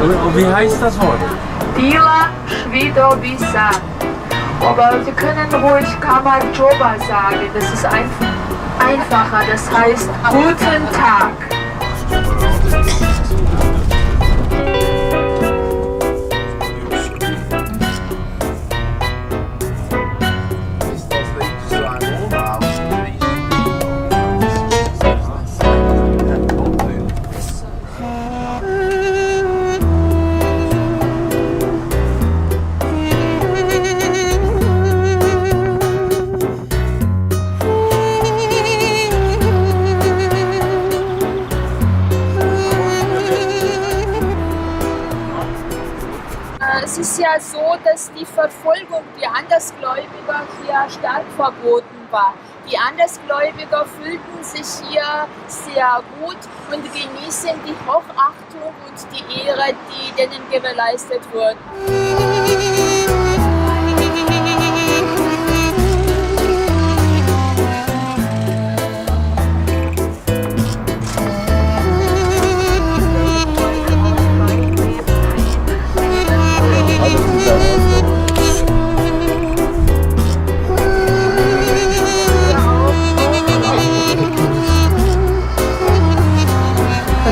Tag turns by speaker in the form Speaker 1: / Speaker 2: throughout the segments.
Speaker 1: Und wie heißt das Wort?
Speaker 2: Dila Schwidobisa. Aber Sie können ruhig Kamajoba sagen, das ist einfacher, das heißt guten Tag.
Speaker 3: Es ist ja so, dass die Verfolgung der Andersgläubiger hier stark verboten war. Die Andersgläubiger fühlten sich hier sehr gut und genießen die Hochachtung und die Ehre, die denen gewährleistet wurde.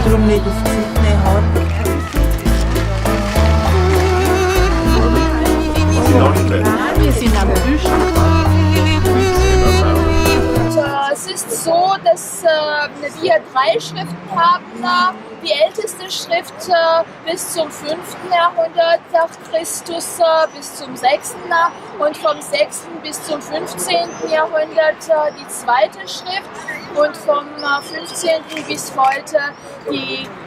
Speaker 4: Darum nicht auf die Zeit nehmen. Wir sind am Tisch.
Speaker 3: Es ist so, dass wir 3 Schriften haben. Die älteste Schrift bis zum 5. Jahrhundert nach Christus bis zum 6. und vom 6. bis zum 15. Jahrhundert die zweite Schrift und vom 15. bis heute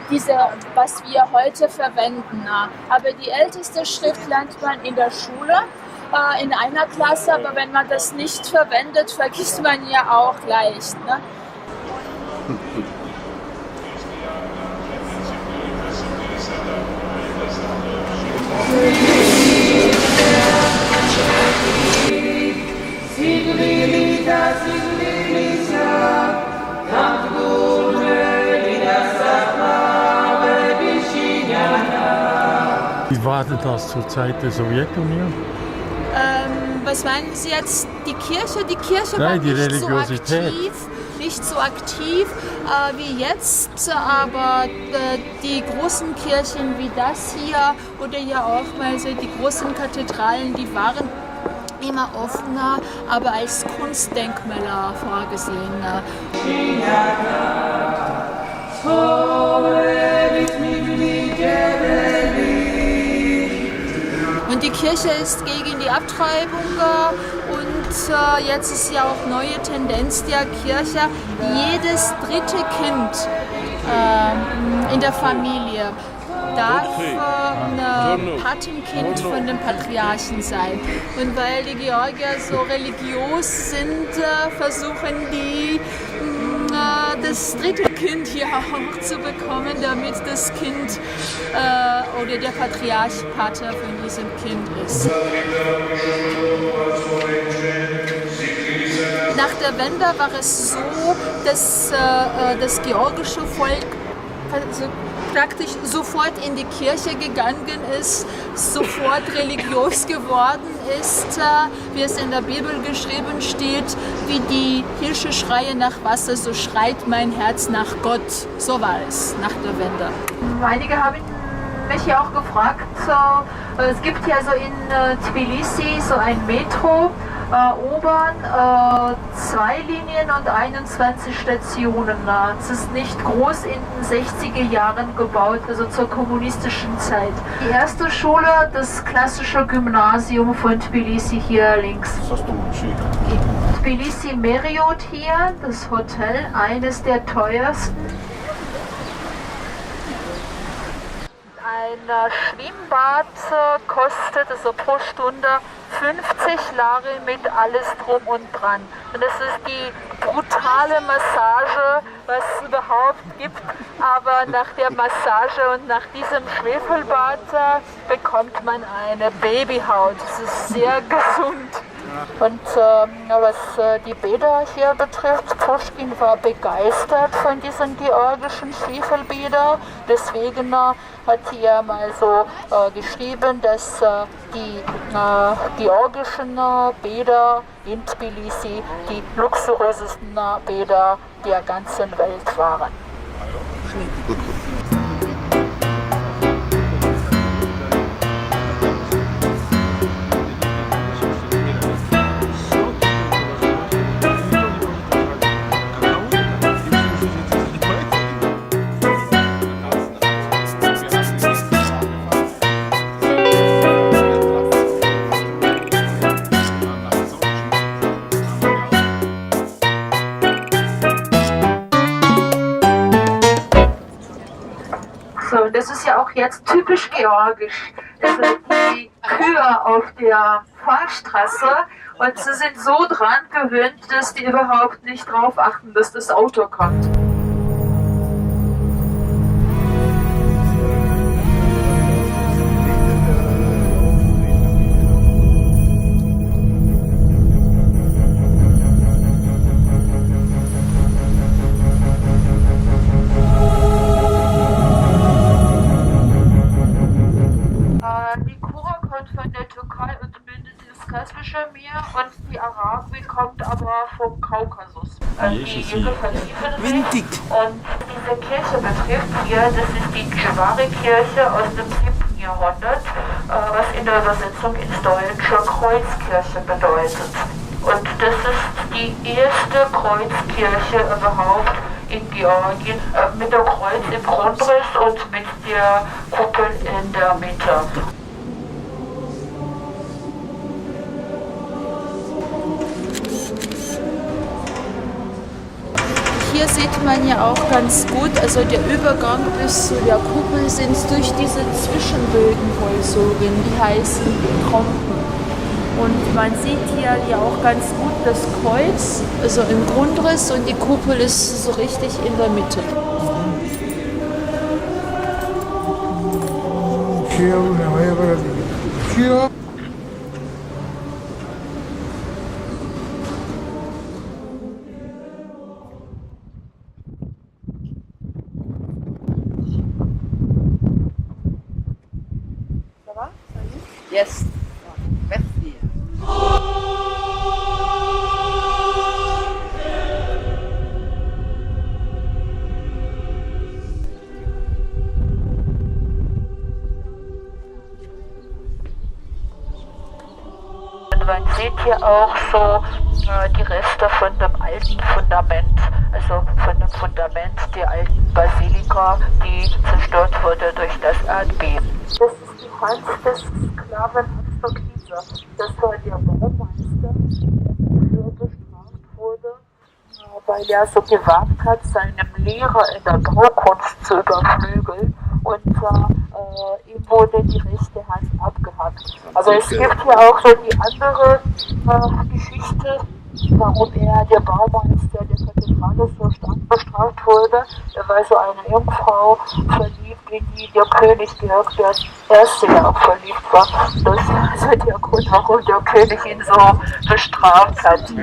Speaker 3: diese, was wir heute verwenden. Aber die älteste Schrift lernt man in der Schule. In einer Klasse, aber wenn man das nicht verwendet, vergisst man ja auch leicht. Ne?
Speaker 1: Wie war denn das zur Zeit der Sowjetunion?
Speaker 4: Was meinen Sie jetzt? Die Kirche? Die Kirche
Speaker 1: Nein,
Speaker 4: war
Speaker 1: die Religiosität.
Speaker 4: nicht so aktiv wie jetzt, aber die großen Kirchen wie das hier oder ja auch mal so die großen Kathedralen, die waren immer offener, aber als Kunstdenkmäler vorgesehen. Und die Kirche ist gegen die Abtreibung und jetzt ist ja auch neue Tendenz der Kirche, jedes 3. Kind in der Familie darf ein Patenkind von dem Patriarchen sein. Und weil die Georgier so religiös sind, versuchen die das 3. Kind hier auch zu bekommen, damit das Kind oder der Patriarch Pater von diesem Kind ist. Nach der Wende war es so, dass das georgische Volk praktisch sofort in die Kirche gegangen ist, sofort religiös geworden ist, wie es in der Bibel geschrieben steht, wie die Hirsche schreien nach Wasser, so schreit mein Herz nach Gott. So war es nach der Wende.
Speaker 2: Einige haben mich ja auch gefragt, es gibt ja so in Tbilisi so ein Metro, U-Bahn, 2 Linien und 21 Stationen. Es ist nicht groß, in den 60er Jahren gebaut, also zur kommunistischen Zeit. Die erste Schule, das klassische Gymnasium von Tbilisi hier links. Tbilisi Marriott hier, das Hotel, eines der teuersten. Ein Schwimmbad kostet also pro Stunde 50 Lari mit alles drum und dran. Und das ist die brutale Massage, was es überhaupt gibt. Aber nach der Massage und nach diesem Schwefelbad bekommt man eine Babyhaut. Das ist sehr gesund. Und was die Bäder hier betrifft, Puschkin war begeistert von diesen georgischen Schwefelbädern. Deswegen hat er mal so geschrieben, dass die georgischen Bäder in Tbilisi die luxuriösesten Bäder der ganzen Welt waren. So, das ist ja auch jetzt typisch georgisch. Also die Kühe auf der Fahrstraße und sie sind so dran gewöhnt, dass die überhaupt nicht drauf achten, dass das Auto kommt. Von der Türkei und bildet das Kaspische Meer und die Arabi kommt aber vom Kaukasus. Die Jünger verliefen sich und diese Kirche betrifft hier, das ist die Kshvari-Kirche aus dem 7. Jahrhundert, was in der Übersetzung ins Deutsche Kreuzkirche bedeutet. Und das ist die erste Kreuzkirche überhaupt in Georgien, mit dem Kreuz im Grundriss und mit der Kuppel in der Mitte.
Speaker 4: Hier sieht man ja auch ganz gut, also der Übergang bis zu der Kuppel sind durch diese Zwischenbögenhäusungen, die heißen Trompen. Und man sieht hier ja auch ganz gut das Kreuz, also im Grundriss, und die Kuppel ist so richtig in der Mitte.
Speaker 5: Yes. Merci.
Speaker 2: Man sieht hier auch so die Reste von dem alten Fundament, also von dem Fundament der alten Basilika, die zerstört wurde durch das Erdbeben. Das ist die Hand des Sklaven Axtokisa. Das war der Baumeister, der dafür bestraft wurde, weil er so gewagt hat, seinem Lehrer in der Baukunst zu überflügeln. Und ihm wurde die rechte Hand abgehackt. Also es gibt hier auch so die andere Geschichte, warum der Baumeister der Kathedrale so stark bestraft wurde. Er war so eine Jungfrau verliebt, in die der König Georg der Erste auch verliebt war. Das ist also der Grund, warum der König ihn so bestraft hat.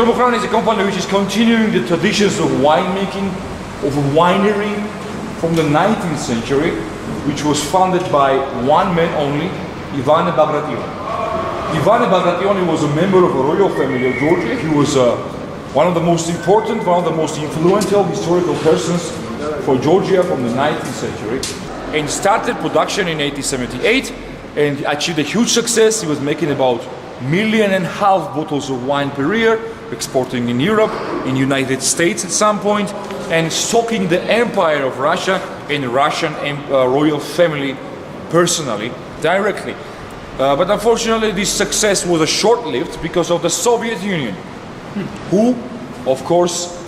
Speaker 6: Georgien is a company which is continuing the traditions of winemaking, of a winery from the 19th century, which was founded by one man only, Ivane Bagrationi. Ivane Bagrationi was a member of the royal family of Georgia. He was one of the most important, one of the most influential historical persons for Georgia from the 19th century, and started production in 1878 and achieved a huge success. He was making about 1.5 million bottles of wine per year, exporting in Europe, in United States at some point, and stocking the empire of Russia and Russian royal family personally, directly. But unfortunately this success was short-lived because of the Soviet Union, who of course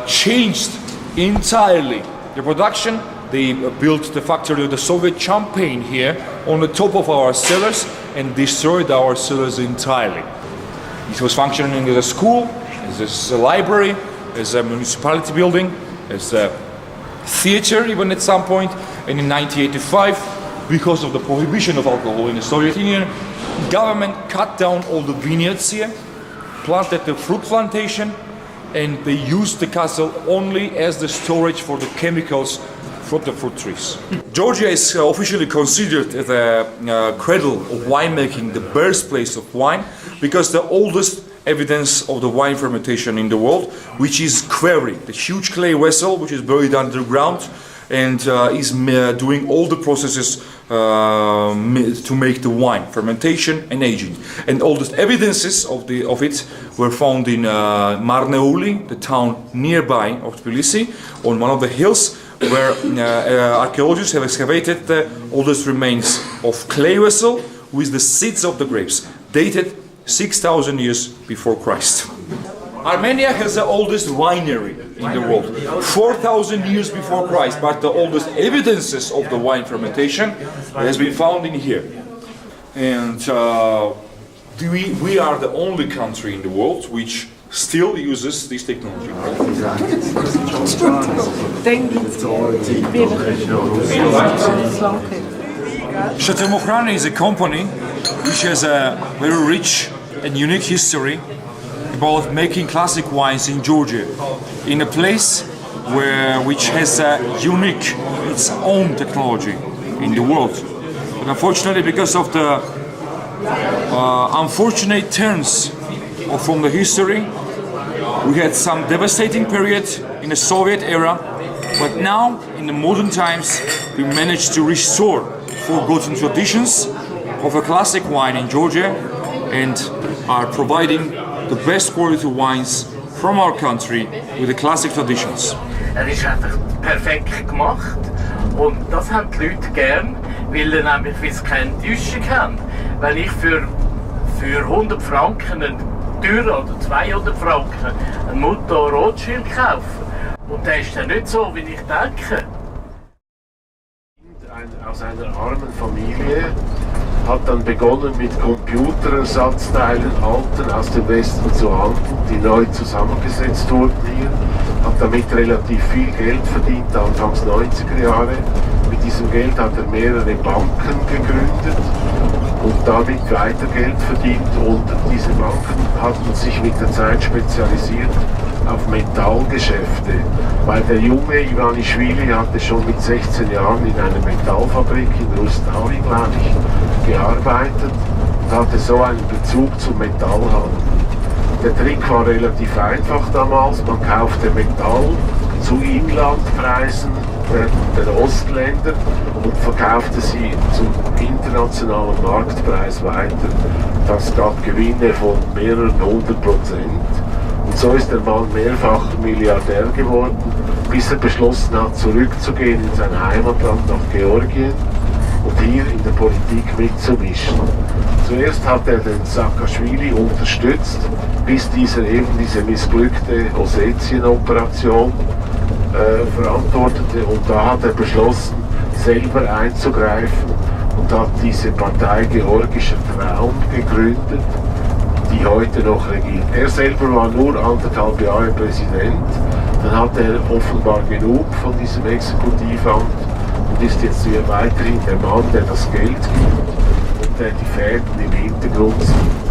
Speaker 6: changed entirely the production. They built the factory of the Soviet champagne here on the top of our cellars and destroyed our cellars entirely. It was functioning as a school, as a library, as a municipality building, as a theater even at some point. And in 1985, because of the prohibition of alcohol in the Soviet Union, government cut down all the vineyards here, planted the fruit plantation, and they used the castle only as the storage for the chemicals from the fruit trees. Georgia is officially considered the cradle of winemaking, the birthplace of wine, because the oldest evidence of the wine fermentation in the world, which is quarry, the huge clay vessel which is buried underground and is doing all the processes to make the wine, fermentation and aging. And all the evidences of it were found in Marneuli, the town nearby of Tbilisi, on one of the hills, where archaeologists have excavated the oldest remains of clay vessel with the seeds of the grapes, dated 6,000 years before Christ. Armenia has the oldest winery in the world, 4,000 years before Christ, but the oldest evidences of the wine fermentation has been found in here. And we are the only country in the world which still uses this technology. Chateau is a company which has a very rich and unique history about making classic wines in Georgia, in a place which has a unique, its own technology in the world. But unfortunately, because of the unfortunate turns from the history, we had some devastating period in the Soviet era, but now, in the modern times, we managed to restore forgotten traditions of a classic wine in Georgia and are providing the best quality wines from our country with the classic traditions.
Speaker 7: Ist einfach perfekt gemacht und das haben die Leute gern, weil nämlich wie es keine Täuschung haben. Wenn ich für 100 Franken einen Dürer oder 200 Franken einen Mouton Rothschild kaufe und der ist dann nicht so, wie ich denke.
Speaker 8: Aus einer armen Familie hat dann begonnen mit Computerersatzteilen, alten aus dem Westen zu handeln, die neu zusammengesetzt wurden hier, hat damit relativ viel Geld verdient, anfangs 90er Jahre. Mit diesem Geld hat er mehrere Banken gegründet und damit weiter Geld verdient, und diese Banken hatten sich mit der Zeit spezialisiert auf Metallgeschäfte, weil der junge Ivanischwili hatte schon mit 16 Jahren in einer Metallfabrik in Rustavi, glaube ich, gearbeitet und hatte so einen Bezug zum Metallhandel. Der Trick war relativ einfach damals, man kaufte Metall zu Inlandpreisen der Ostländer und verkaufte sie zum internationalen Marktpreis weiter. Das gab Gewinne von mehreren 100%. Und so ist der Mann mehrfach Milliardär geworden, bis er beschlossen hat, zurückzugehen in sein Heimatland nach Georgien und hier in der Politik mitzumischen. Zuerst hat er den Saakaschwili unterstützt, bis dieser eben diese missglückte Ossetien-Operation verantwortete, und da hat er beschlossen, selber einzugreifen und hat diese Partei Georgischer Traum gegründet, die heute noch regiert. Er selber war nur 1,5 Jahre Präsident, dann hat er offenbar genug von diesem Exekutivamt und ist jetzt wieder weiterhin der Mann, der das Geld gibt und der die Fäden im Hintergrund sieht.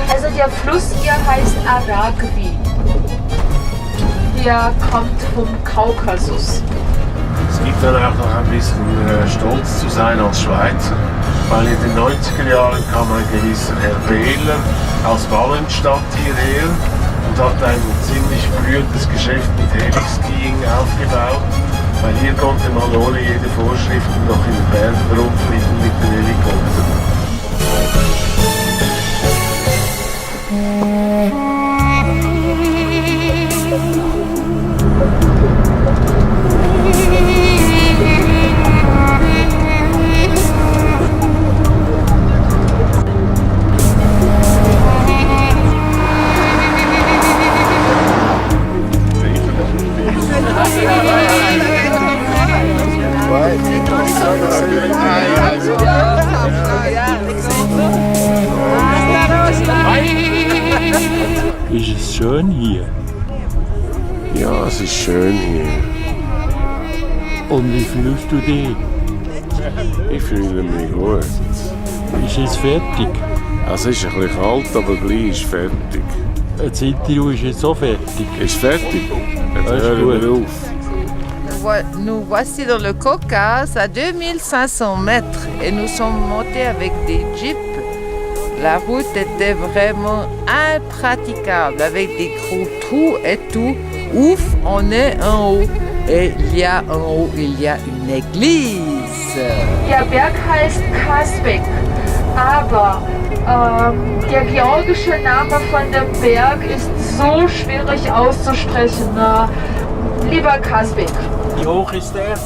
Speaker 2: Also der Fluss hier heißt Aragvi. Der kommt vom Kaukasus.
Speaker 8: Es gibt dann auch noch ein bisschen stolz zu sein als Schweizer, weil in den 90er Jahren kam ein gewisser Herr Behler aus Wallenstadt hierher und hat ein ziemlich berühmtes Geschäft mit Heli-Skiing aufgebaut, weil hier konnte man ohne jede Vorschrift noch in den Bergen rumfliegen mit dem Helikopter.
Speaker 1: Ist es schön hier?
Speaker 8: Ja, es ist schön hier.
Speaker 1: Und wie fühlst du dich?
Speaker 8: Ich fühle mich gut.
Speaker 1: Ist es fertig?
Speaker 8: Es ist ein bisschen kalt, aber gleich ist fertig.
Speaker 1: Das Interview ist jetzt auch fertig.
Speaker 8: Ist fertig? Jetzt
Speaker 1: Das ist
Speaker 8: hören wir
Speaker 1: gut.
Speaker 5: Nous voici dans le Caucase à 2500 mètres et nous sommes montés avec des jeeps. La route était vraiment impraticable avec des gros trous et tout. Ouf, on est en haut. Et il y a en haut, il y a une église.
Speaker 2: Der Berg heißt Kasbek, aber der georgische Name von dem Berg ist so schwierig auszusprechen. Lieber Kasbek.
Speaker 1: Wie hoch ist der?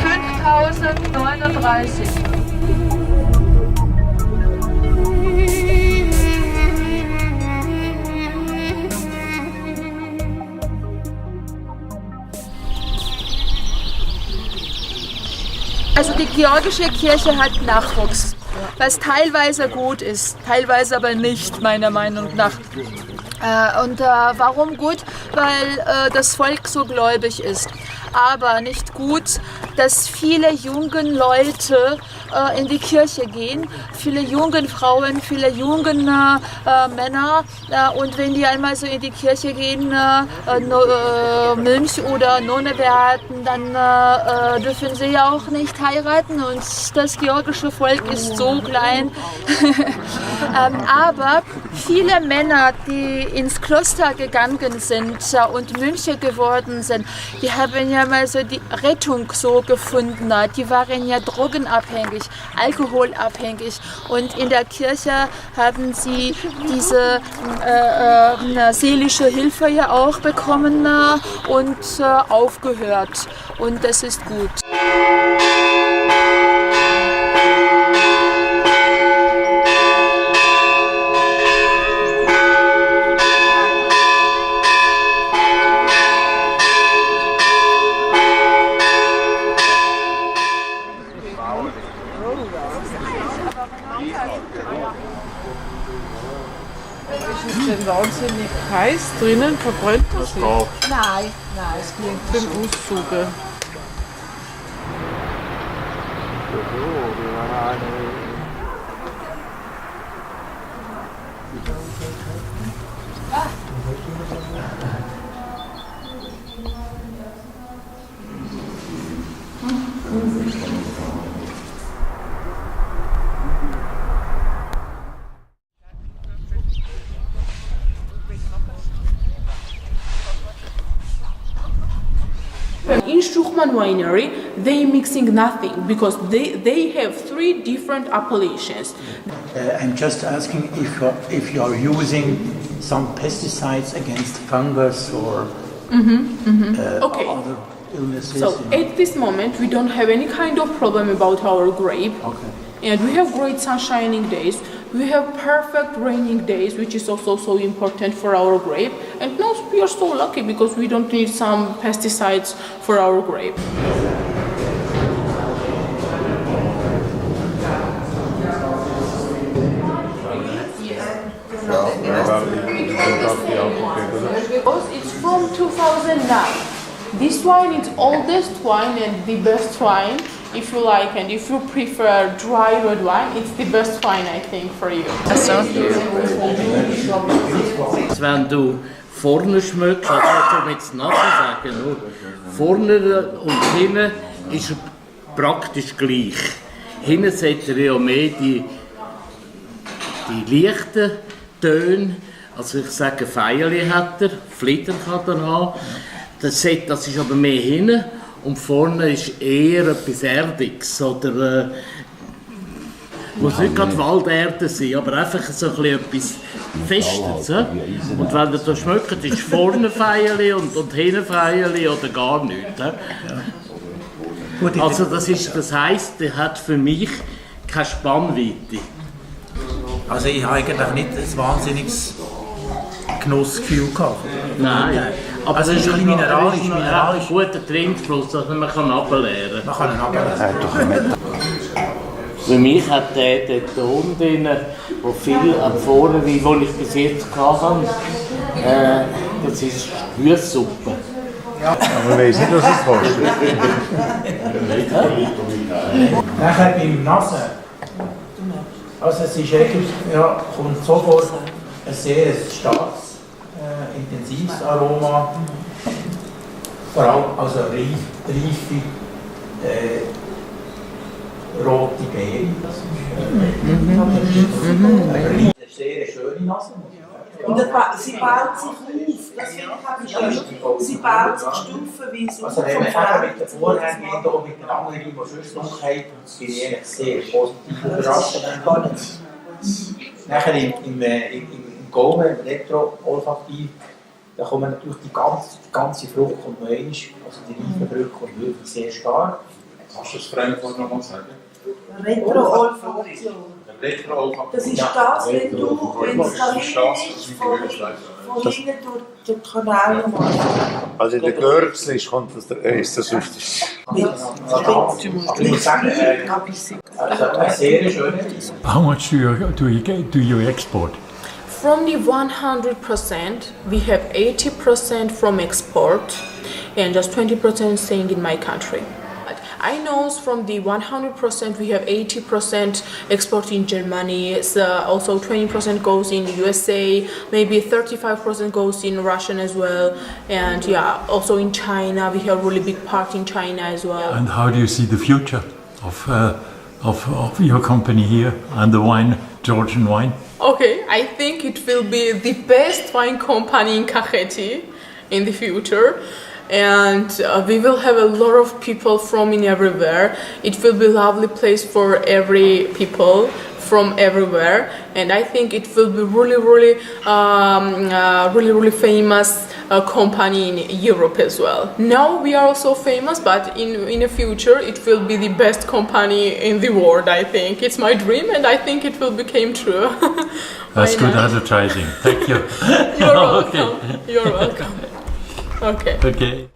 Speaker 2: 5039.
Speaker 4: Also die georgische Kirche hat Nachwuchs, was teilweise gut ist, teilweise aber nicht, meiner Meinung nach. Warum gut? Weil das Volk so gläubig ist. Aber nicht gut, dass viele junge Leute in die Kirche gehen, viele junge Frauen, viele junge Männer. Und wenn die einmal so in die Kirche gehen, Mönch oder Nonne werden, dann dürfen sie ja auch nicht heiraten. Und das georgische Volk ist so klein. Aber viele Männer, die ins Kloster gegangen sind und Mönche geworden sind, die haben ja mal so die Rettung so gefunden. Die waren ja drogenabhängig, alkoholabhängig und in der Kirche haben sie diese seelische Hilfe ja auch bekommen und aufgehört und das ist gut.
Speaker 9: Ist es denn wahnsinnig heiß drinnen? Verbrennt das nicht?
Speaker 2: Nein, nein.
Speaker 9: Das klingt beim Auszügen.
Speaker 10: In Schuchman Winery, they mixing nothing because they have 3 different appellations.
Speaker 11: I'm just asking if you are using some pesticides against fungus or
Speaker 10: Okay.
Speaker 11: other illnesses.
Speaker 10: So at this moment, we don't have any kind of problem about our grape.
Speaker 11: Okay.
Speaker 10: And we have great sunshining days. We have perfect raining days, which is also so important for our grape. And now we are so lucky because we don't need some pesticides for our grape. Because it's from 2009. This wine is oldest wine and the best wine, if you like, and if you prefer dry red wine, it's the best wine, I think, for you.
Speaker 7: Wenn du vorne schmeckst, also ich will jetzt nachher sagen, nur vorne und hinten ist er praktisch gleich. Hinten hat er ja mehr die leichten Töne, also ich sage Feierli hat er, Flittern kann er haben. Das ist aber mehr hinten und vorne ist eher etwas Erdiges oder muss nicht gerade Walderde sein, aber einfach so etwas Festes. Und wenn ihr das schmeckt, ist vorne Feierli und hinten Feierli oder gar nichts. Also das heisst, der hat für mich keine Spannweite.
Speaker 11: Also ich habe eigentlich nicht ein wahnsinniges Genussgefühl gehabt.
Speaker 7: Nein. Aber
Speaker 11: also es ist ein mineralisch.
Speaker 7: Ein guter Trinkfluss, also man kann ableeren.
Speaker 11: Man kann ihn ableeren.
Speaker 7: Für mich hat der Ton drin, der viel am Vorne, wie ich bis jetzt hatte, das ist Gemüsesuppe.
Speaker 12: Ja. Aber man weiss nicht, was es kostet.
Speaker 11: Nachher beim Nasen. Also es ist eigentlich, ja, kommt sofort ein sehr starkes, intensives Aroma. Vor allem also reife, rote Beeren. Eine sehr schöne Nase.
Speaker 13: Und sie baut sich auf, das finde ich auch schön. Sie baut sich stufenweise auf.
Speaker 11: Also wenn man mit den Vorhängen hier mit den anderen, die sonst noch haben, bin ich eigentlich sehr positiv überrascht. Nachher im Gaumen, im Retro-Olfaktiv, da kommt natürlich die ganze Frucht kommt noch einmal, also die reife Frucht kommt wirklich sehr stark.
Speaker 6: Kannst du das Fremdwort noch mal sagen?
Speaker 13: Retro-Olfaktion. Das ist das, wenn es da hinten ist, von hinten durch den Kanal nochmal.
Speaker 12: Also in der Gürzel kommt das der erste Süft.
Speaker 1: How much do you export?
Speaker 10: From the 100%, we have 80% from export and just 20% staying in my country. I know from the 100% we have 80% export in Germany, so also 20% goes in USA, maybe 35% goes in Russian as well, and yeah, also in China we have a really big part in China as well.
Speaker 1: And how do you see the future of your company here and the wine, Georgian wine?
Speaker 10: Okay, I think it will be the best wine company in Kakheti in the future. And we will have a lot of people from in everywhere. It will be a lovely place for every people from everywhere, and I think it will be really famous company in Europe as well. Now we are also famous, but in the future it will be the best company in the world. I think it's my dream, and I think it will become true.
Speaker 1: That's good advertising. Thank you.
Speaker 10: You're welcome. Okay. You're welcome. Okay.
Speaker 1: Okay.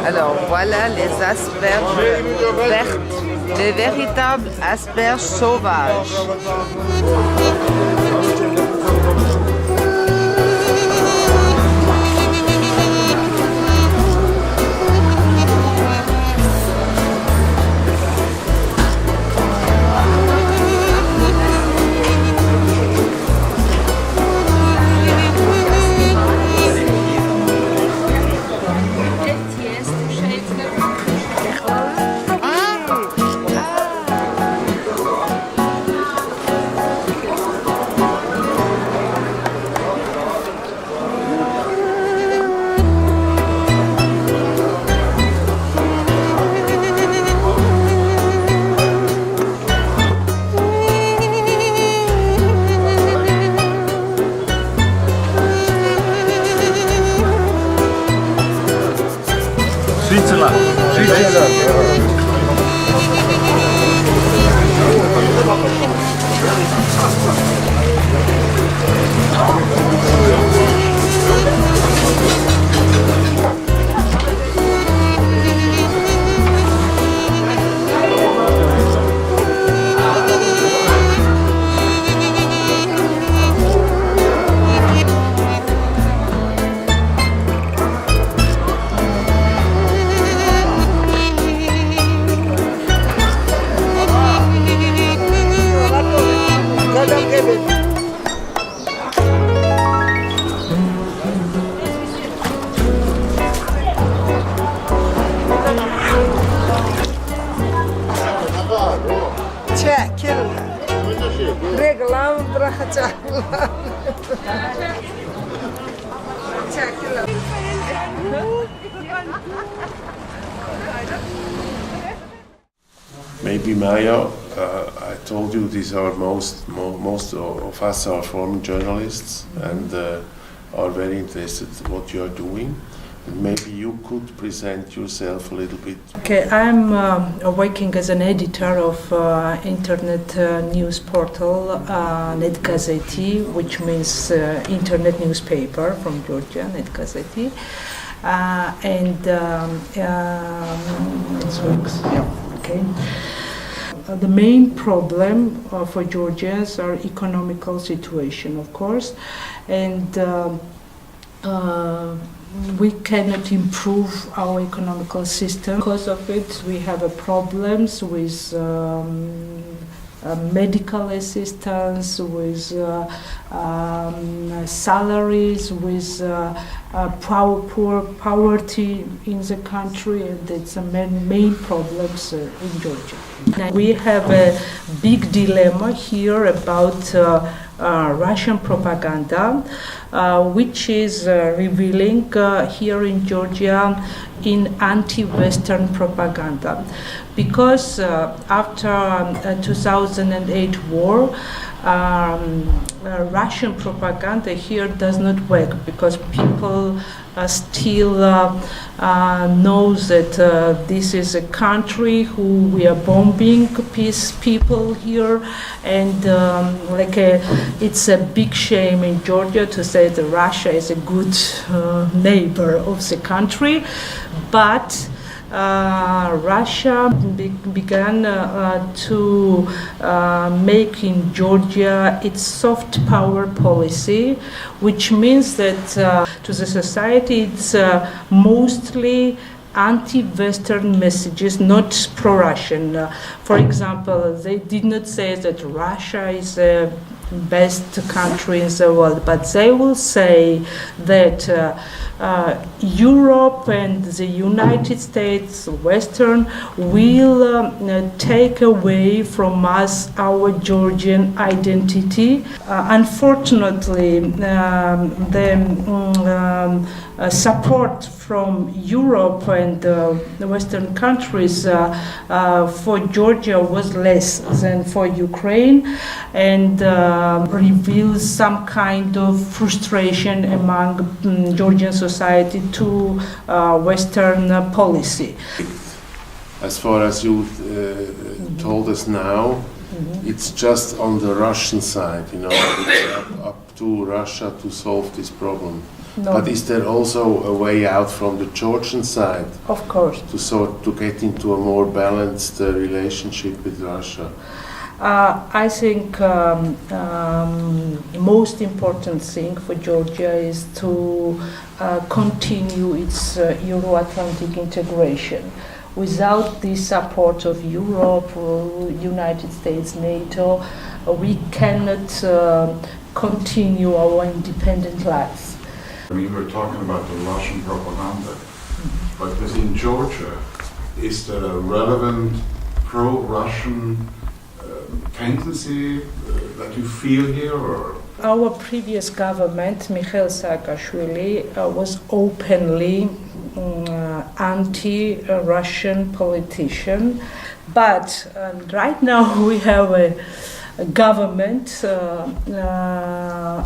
Speaker 5: Alors voilà les asperges vertes, les véritables asperges sauvages.
Speaker 1: Switzerland.
Speaker 8: Maybe Maya, I told you these are most of us are former journalists and are very interested in what you are doing. And maybe you could present yourself a little bit.
Speaker 14: Okay, I'm working as an editor of internet news portal Netgazeti, which means internet newspaper from Georgia, Netgazeti. Okay. The main problem for Georgians are economical situation, of course, and we cannot improve our economical system. Because of it, we have problems with medical assistance, with salaries, with poverty in the country, and it's the main problems in Georgia. We have a big dilemma here about Russian propaganda, which is revealing here in Georgia in anti-Western propaganda. Because after 2008 war, Russian propaganda here does not work because people still knows that this is a country who we are bombing peace people here, and it's a big shame in Georgia to say that Russia is a good neighbor of the country, but Russia began to make in Georgia its soft power policy, which means that to the society it's mostly anti-Western messages, not pro-Russian. For example, they did not say that Russia is the best country in the world, but they will say that Europe and the United States, Western, will take away from us our Georgian identity. Unfortunately, the support from Europe and the Western countries for Georgia was less than for Ukraine, and reveals some kind of frustration among Georgian society to Western policy.
Speaker 8: As far as you told us now, it's just on the Russian side, it's up to Russia to solve this problem.
Speaker 14: No.
Speaker 8: But is there also a way out from the Georgian side?
Speaker 14: Of course.
Speaker 8: To get into a more balanced relationship with Russia?
Speaker 14: I think most important thing for Georgia is to continue its Euro-Atlantic integration. Without the support of Europe, United States, NATO, we cannot continue our independent life.
Speaker 15: We were talking about the Russian propaganda, but within Georgia, is there a relevant pro-Russian tendency that you feel here? Or?
Speaker 14: Our previous government, Mikhail Saakashvili, was openly anti-Russian politician, but right now we have a government,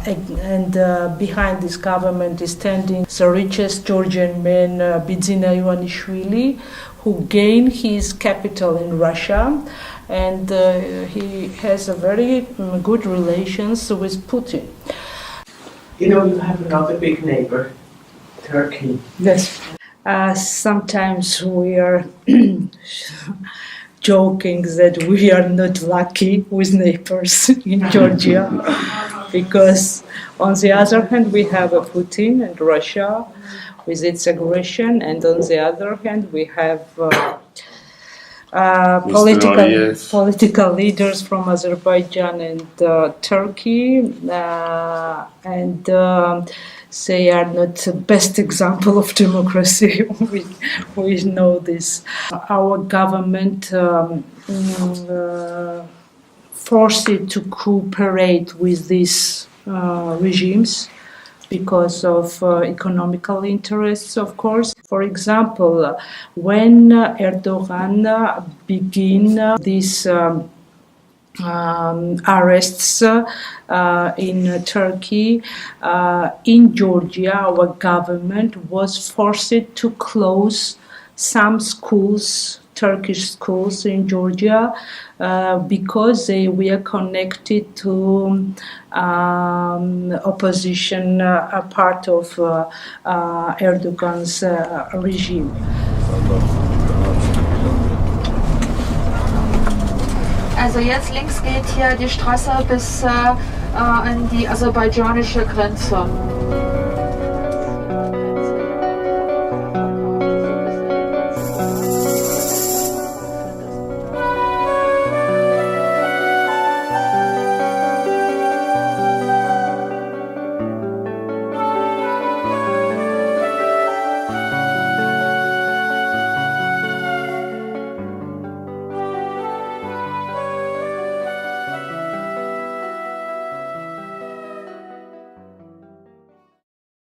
Speaker 14: and behind this government is standing the richest Georgian man, Bidzina Ivanishvili, who gained his capital in Russia, and he has a very good relations with Putin.
Speaker 11: You know, you have another big neighbor, Turkey.
Speaker 14: Yes. Sometimes we are joking that we are not lucky with neighbors in Georgia, because on the other hand we have Putin and Russia with its aggression, and on the other hand we have political leaders from Azerbaijan and Turkey, and they are not the best example of democracy. We know this. Our government forced it to cooperate with these regimes because of economical interests, of course. For example, when Erdogan began these arrests in Turkey, in Georgia, our government was forced to close some schools, Turkish schools in Georgia, because they were connected to opposition, part of Erdogan's regime.
Speaker 2: Also jetzt links geht hier die Straße bis an die aserbaidschanische Grenze.